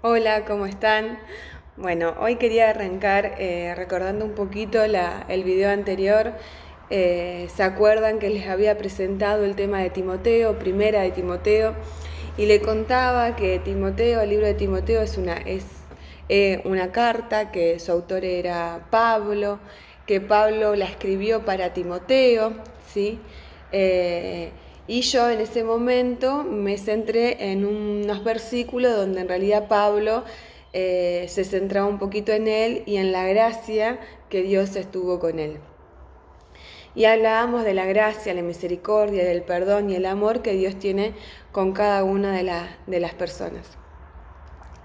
Hola, ¿cómo están? Bueno, hoy quería arrancar recordando un poquito el video anterior. ¿Se acuerdan que les había presentado el tema de Timoteo, primera de Timoteo? Y le contaba que Timoteo, el libro de Timoteo es una carta, que su autor era Pablo, que Pablo la escribió para Timoteo, ¿sí? Eh, y yo en ese momento me centré en unos versículos donde en realidad Pablo se centraba un poquito en él y en la gracia que Dios estuvo con él. Y hablábamos de la gracia, la misericordia, del perdón y el amor que Dios tiene con cada una de las personas.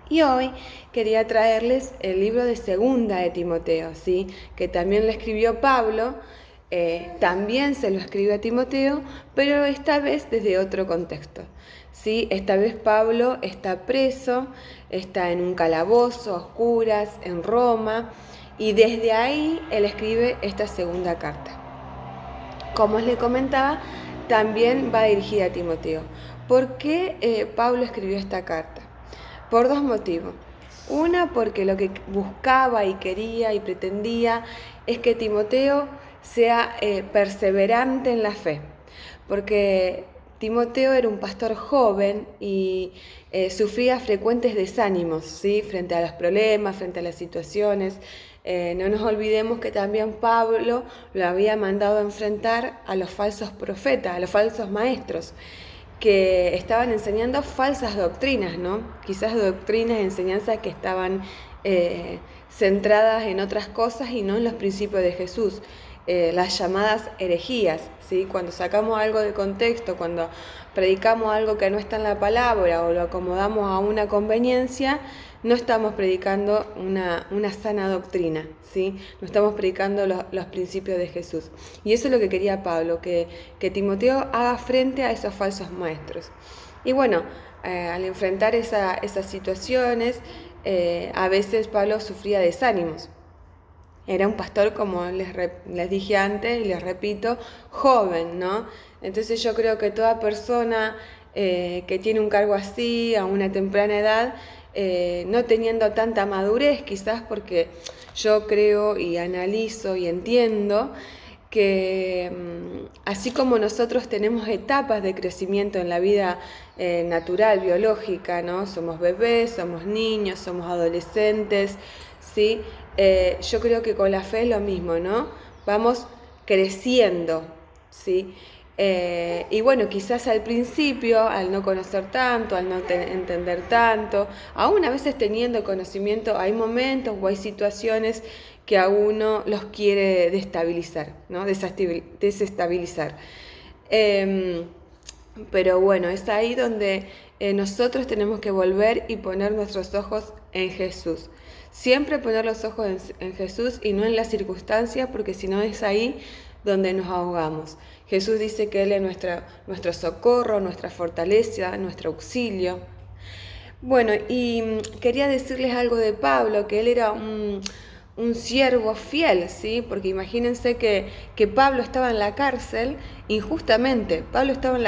Y hoy quería traerles el libro de Segunda de Timoteo, ¿sí? Que también lo escribió Pablo, también se lo escribe a Timoteo, pero esta vez desde otro contexto, ¿sí? Esta vez Pablo está preso, está en un calabozo, a oscuras, en Roma, y desde ahí él escribe esta segunda carta. Como les comentaba, también va dirigida a Timoteo. ¿Por qué Pablo escribió esta carta? Por dos motivos. Una, porque lo que buscaba y quería y pretendía es que Timoteo sea perseverante en la fe, porque Timoteo era un pastor joven y sufría frecuentes desánimos, ¿sí? Frente a los problemas, frente a las situaciones. No nos olvidemos que también Pablo lo había mandado a enfrentar a los falsos profetas, a los falsos maestros, que estaban enseñando falsas doctrinas, ¿no? Quizás doctrinas, enseñanzas que estaban centradas en otras cosas y no en los principios de Jesús. Las llamadas herejías, ¿sí? Cuando sacamos algo de contexto, cuando predicamos algo que no está en la palabra o lo acomodamos a una conveniencia, no estamos predicando una sana doctrina, ¿sí? No estamos predicando los principios de Jesús. Y eso es lo que quería Pablo, que Timoteo haga frente a esos falsos maestros. Y bueno, al enfrentar esas situaciones, a veces Pablo sufría desánimos. Era un pastor, como les dije antes y les repito, joven, ¿no? Entonces yo creo que toda persona que tiene un cargo así a una temprana edad, no teniendo tanta madurez, quizás porque yo creo y analizo y entiendo que así como nosotros tenemos etapas de crecimiento en la vida natural, biológica, ¿no? Somos bebés, somos niños, somos adolescentes, ¿sí? Yo creo que con la fe es lo mismo, ¿no? Vamos creciendo, ¿sí? Y bueno, quizás al principio, al no conocer tanto, al no entender tanto, aún a veces teniendo conocimiento, hay momentos o hay situaciones que a uno los quiere destabilizar, ¿no? Desestabilizar. Eh, pero bueno, es ahí donde nosotros tenemos que volver y poner nuestros ojos en Jesús. Siempre poner los ojos en Jesús y no en las circunstancias, porque si no es ahí donde nos ahogamos. Jesús dice que Él es nuestro socorro, nuestra fortaleza, nuestro auxilio. Bueno, y quería decirles algo de Pablo, que él era un siervo fiel, ¿sí? Porque imagínense que Pablo estaba en la cárcel injustamente. Pablo estaba en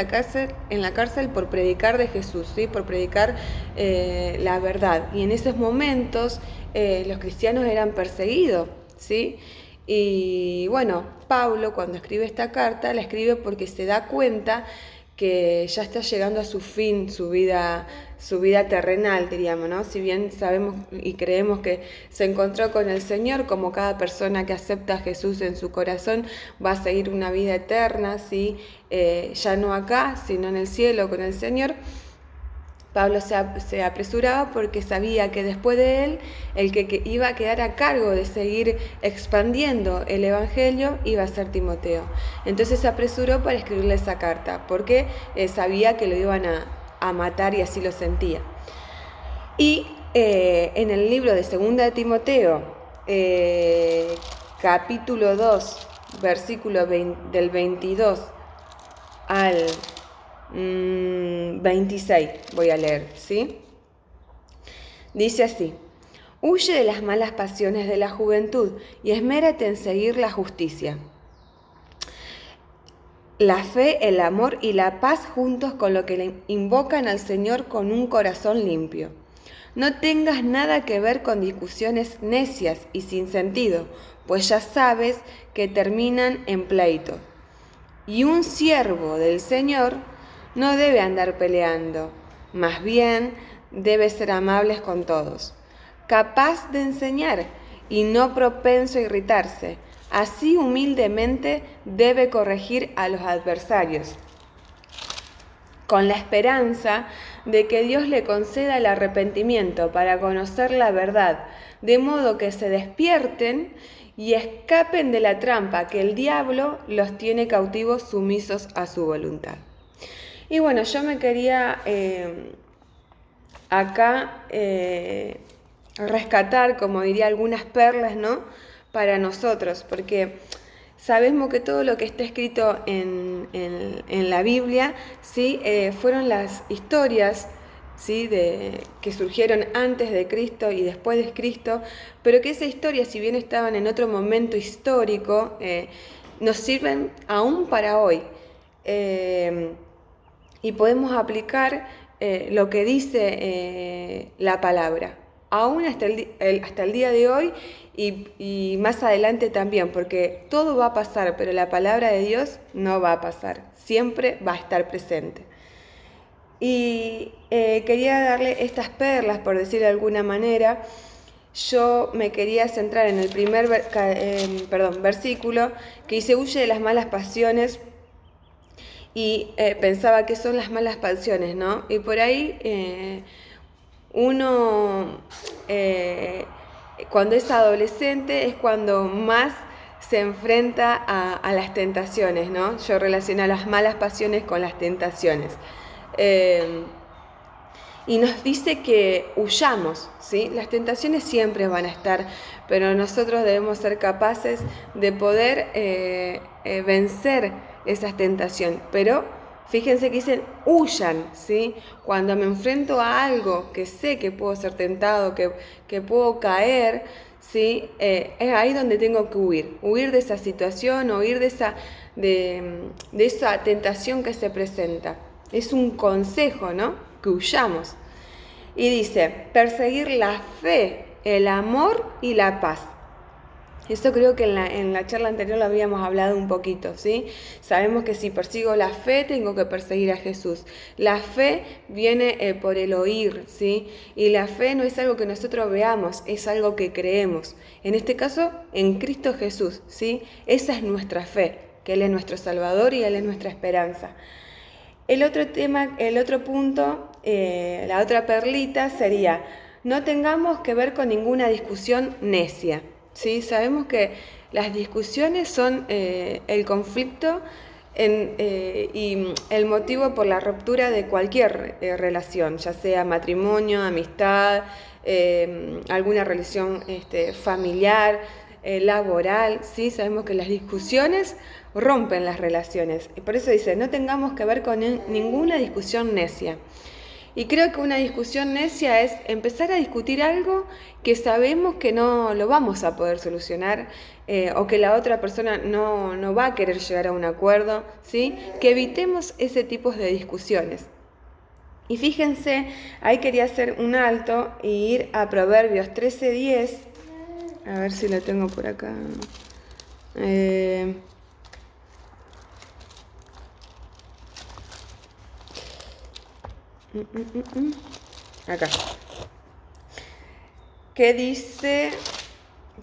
la cárcel por predicar de Jesús, ¿sí? Por predicar la verdad. Y en esos momentos los cristianos eran perseguidos, ¿sí? Y bueno, Pablo cuando escribe esta carta la escribe porque se da cuenta que ya está llegando a su fin su vida terrenal, diríamos, ¿no? Si bien sabemos y creemos que se encontró con el Señor, como cada persona que acepta a Jesús en su corazón va a seguir una vida eterna, ¿sí? Ya no acá, sino en el cielo con el Señor. Pablo se apresuraba porque sabía que después de él, el que iba a quedar a cargo de seguir expandiendo el Evangelio iba a ser Timoteo. Entonces se apresuró para escribirle esa carta, porque sabía que lo iban a matar y así lo sentía. Y en el libro de Segunda de Timoteo, capítulo 2, versículo del 22 al 26, voy a leer, ¿sí? Dice así: huye de las malas pasiones de la juventud y esmérate en seguir la justicia, la fe, el amor y la paz juntos con lo que le invocan al Señor con un corazón limpio. No tengas nada que ver con discusiones necias y sin sentido, pues ya sabes que terminan en pleito. Y un siervo del Señor no debe andar peleando, más bien debe ser amable con todos, capaz de enseñar y no propenso a irritarse. Así humildemente debe corregir a los adversarios, con la esperanza de que Dios le conceda el arrepentimiento para conocer la verdad, de modo que se despierten y escapen de la trampa que el diablo los tiene cautivos sumisos a su voluntad. Y bueno, yo me quería acá rescatar, como diría, algunas perlas, ¿no? Para nosotros, porque sabemos que todo lo que está escrito en la Biblia, ¿sí? Fueron las historias, ¿sí? Que surgieron antes de Cristo y después de Cristo, pero que esa historia, si bien estaban en otro momento histórico, nos sirven aún para hoy. Y podemos aplicar lo que dice la palabra, aún hasta el día de hoy y más adelante también, porque todo va a pasar, pero la palabra de Dios no va a pasar, siempre va a estar presente. Y quería darle estas perlas, por decir de alguna manera. Yo me quería centrar en el primer versículo, que dice: huye de las malas pasiones. Y pensaba que son las malas pasiones, ¿no? Y por ahí uno, cuando es adolescente, es cuando más se enfrenta a las tentaciones, ¿no? Yo relaciono las malas pasiones con las tentaciones. Y nos dice que huyamos, ¿sí? Las tentaciones siempre van a estar, pero nosotros debemos ser capaces de poder vencer esas tentaciones. Pero fíjense que dicen huyan, ¿sí? Cuando me enfrento a algo que sé que puedo ser tentado, que puedo caer, ¿sí? Es ahí donde tengo que huir de esa situación, huir de esa tentación que se presenta. Es un consejo, ¿no? Que huyamos. Y dice, perseguir la fe, el amor y la paz. Esto creo que en la charla anterior lo habíamos hablado un poquito, ¿sí? Sabemos que si persigo la fe, tengo que perseguir a Jesús. La fe viene por el oír, ¿sí? Y la fe no es algo que nosotros veamos, es algo que creemos. En este caso, en Cristo Jesús, ¿sí? Esa es nuestra fe, que Él es nuestro Salvador y Él es nuestra esperanza. El otro punto, la otra perlita sería: no tengamos que ver con ninguna discusión necia, ¿sí? Sabemos que las discusiones son el conflicto y el motivo por la ruptura de cualquier relación, ya sea matrimonio, amistad, alguna relación familiar, laboral, ¿sí? Sabemos que las discusiones rompen las relaciones. Y por eso dice, no tengamos que ver con ninguna discusión necia. Y creo que una discusión necia es empezar a discutir algo que sabemos que no lo vamos a poder solucionar o que la otra persona no va a querer llegar a un acuerdo, ¿sí? Que evitemos ese tipo de discusiones. Y fíjense, ahí quería hacer un alto e ir a Proverbios 13:10. A ver si lo tengo por acá. Acá. ¿Qué dice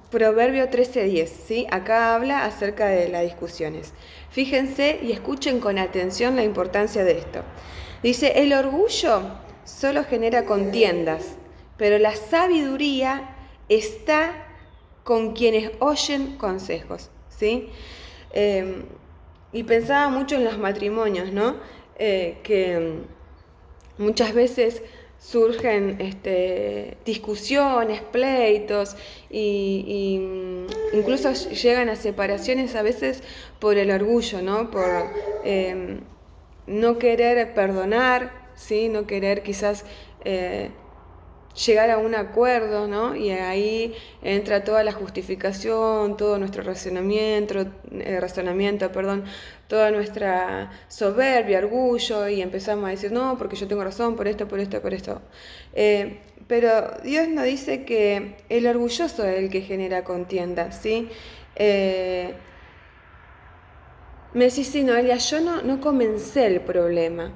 Proverbio 13:10? ¿Sí? Acá habla acerca de las discusiones. Fíjense y escuchen con atención la importancia de esto. Dice, el orgullo solo genera contiendas, pero la sabiduría está con quienes oyen consejos, ¿sí? Y pensaba mucho en los matrimonios, ¿no? Que muchas veces surgen discusiones, pleitos y incluso llegan a separaciones a veces por el orgullo, ¿no? Por no querer perdonar, ¿sí? No querer quizás llegar a un acuerdo, ¿no? Y ahí entra toda la justificación, todo nuestro razonamiento, toda nuestra soberbia, orgullo, y empezamos a decir, no, porque yo tengo razón por esto, por esto, por esto. pero Dios nos dice que el orgulloso es el que genera contienda, ¿sí? Me decís, sí, Noelia, yo no comencé el problema.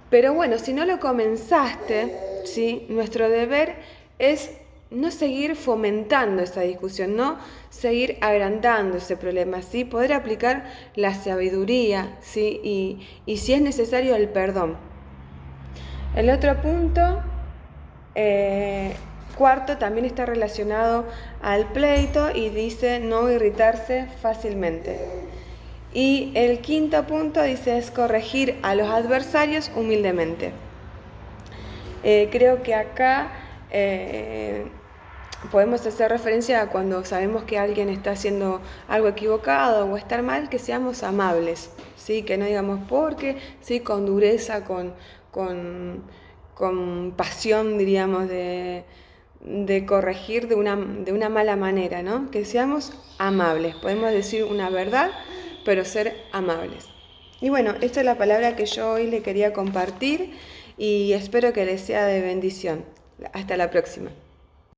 Pero bueno, si no lo comenzaste, ¿sí? Nuestro deber es no seguir fomentando esa discusión, no seguir agrandando ese problema, ¿sí? Poder aplicar la sabiduría, ¿sí? Y si es necesario el perdón. El otro punto, cuarto, también está relacionado al pleito y dice no irritarse fácilmente. Y el quinto punto dice es corregir a los adversarios humildemente. Creo que acá podemos hacer referencia a cuando sabemos que alguien está haciendo algo equivocado o estar mal, que seamos amables, ¿sí? Que no digamos porque, ¿sí? Con dureza, con pasión, diríamos, de corregir de una mala manera, ¿no? Que seamos amables. Podemos decir una verdad, pero ser amables. Y bueno, esta es la palabra que yo hoy le quería compartir y espero que les sea de bendición. Hasta la próxima.